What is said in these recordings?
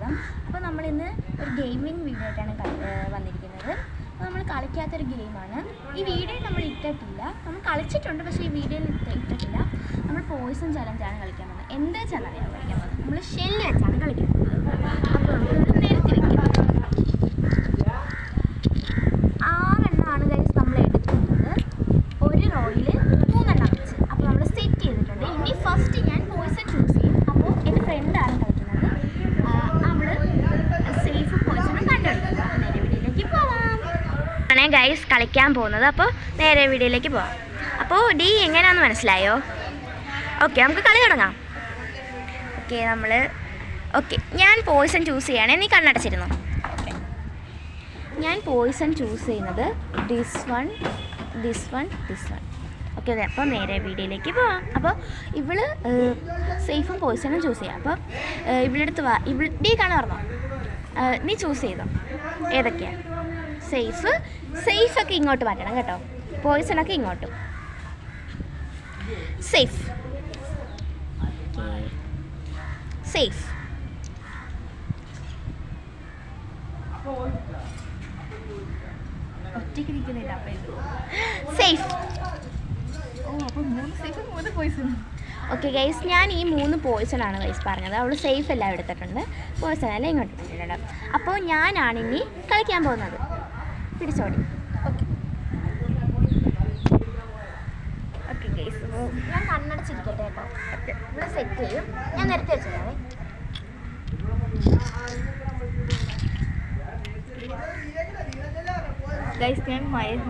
സ്വാഗതം. അപ്പോൾ നമ്മളിന്ന് ഒരു ഗെയിമിംഗ് വീഡിയോ ആയിട്ടാണ് വന്നിരിക്കുന്നത്. അപ്പോൾ നമ്മൾ കളിക്കാത്തൊരു ഗെയിമാണ്. ഈ വീഡിയോയിൽ നമ്മൾ ഇട്ടിട്ടില്ല, നമ്മൾ കളിച്ചിട്ടുണ്ട്, പക്ഷേ ഈ വീഡിയോയിൽ ഇട്ടിട്ടില്ല. നമ്മൾ പോയിസൺ ചലഞ്ചാണ് കളിക്കാൻ പോകുന്നത്. എന്താ ചലഞ്ചാണ് കളിക്കാൻ പോകുന്നത്? നമ്മൾ ഷെല്ല് വെച്ചാണ് കളിക്കാൻ പോകുന്നത്. അപ്പോൾ നമുക്കൊരു നിരത്തി വയ്ക്കാം. 6 എണ്ണമാണ് ഗൈസ് നമ്മൾ എടുക്കുന്നത്. ഒരു റോയിൽ 3 എണ്ണം വെച്ച്. അപ്പോൾ നമ്മൾ സെറ്റ് ചെയ്തിട്ടുണ്ട്. ഇനി ഫസ്റ്റ് ഞാൻ പോയിസൺ ചൂസ് ചെയ്യും. അപ്പോൾ എൻ്റെ ഫ്രണ്ടാണ് കളിക്കുന്നത്. അവൾ സേഫ് പോയിസൺ കണ്ടെടുക്കുന്നത്. അപ്പോൾ നേരെ വീഡിയോയിലേക്ക് പോവാം. ആണ് ഗൈസ് കളിക്കാൻ പോകുന്നത്. അപ്പോൾ നേരെ വീഡിയോയിലേക്ക് പോവാം. അപ്പോൾ ഡി എങ്ങനെയാണെന്ന് മനസ്സിലായോ? ഓക്കെ, നമുക്ക് കളി തുടങ്ങാം. ഓക്കെ ഞാൻ പോയിസൺ ചൂസ് ചെയ്യുകയാണെ. നീ കണ്ണടച്ചിരുന്നു. ഓക്കെ, ഞാൻ പോയിസൺ ചൂസ് ചെയ്യുന്നത് ദിസ് വൺ. ഓക്കെ, അതെ. അപ്പോൾ നേരെ വീഡിയോയിലേക്ക് പോവാം. അപ്പോൾ ഇവള് സേഫും പോയിസണും ചൂസ് ചെയ്യാം. അപ്പോൾ ഇവിടെടുത്ത് വാ. ഡി കാണാൻ പറഞ്ഞോ? നീ ചൂസ് ചെയ്തോ ഏതൊക്കെയാണ്? സേഫൊക്കെ ഇങ്ങോട്ട് മാറ്റണം കേട്ടോ. പോയിസണൊക്കെ ഇങ്ങോട്ടും. സേഫ് ഒറ്റയ്ക്ക് നിൽക്കുന്നില്ല. സേഫ്. ഓക്കെ ഗൈസ്, ഞാൻ ഈ 3 പോയിസണാണ് ഗൈസ് പറഞ്ഞത്. അവൾ സേഫ് എല്ലാം എടുത്തിട്ടുണ്ട്, പോയിസൺ എല്ലാം ഇങ്ങോട്ട് എടുത്തിട്ടുണ്ട്. അപ്പോൾ ഞാനാണ് ഇനി കളിക്കാൻ പോകുന്നത്. പിടിച്ചോടി. ഓക്കെ ഗൈസ്, ഞാൻ കണ്ണടച്ചിരിക്കട്ടെ കേട്ടോ. ഓക്കെ, ഇവിടെ സെറ്റ് ചെയ്യും. ഞാൻ നിരത്തി വെച്ചതാണ്. ഗൈസ്, ഞാൻ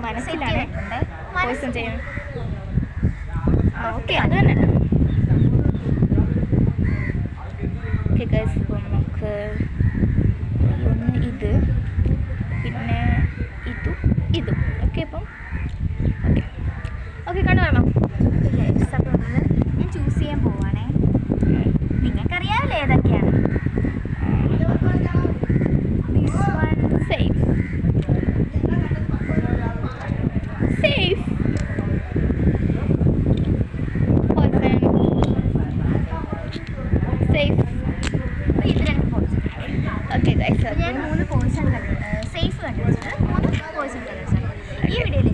മനസ്സിലാണ് പോയിസൺ ചെയ്യുന്നത്. ഓക്കെ, അത് തന്നെ. ഓക്കെ ഗൈസ്, ഇപ്പം നമുക്ക് ഒന്ന് ഇത്, പിന്നെ ഇതും. ഓക്കെ, അപ്പം ഓക്കെ കണ്ടു വേണം. അപ്പോൾ ഞാൻ ചൂസ് ചെയ്യാൻ പോവാണേ. നിങ്ങൾക്കറിയാമല്ലോ ഏതൊക്കെയാണ്. സേഫ്. ഞാൻ 3 പോയിസൺ സേഫ് കണ്ടുപിടിച്ചത്, 3 പോയിസൺ കണ്ടുപിടിച്ചത്. ഈ വീഡിയോയിൽ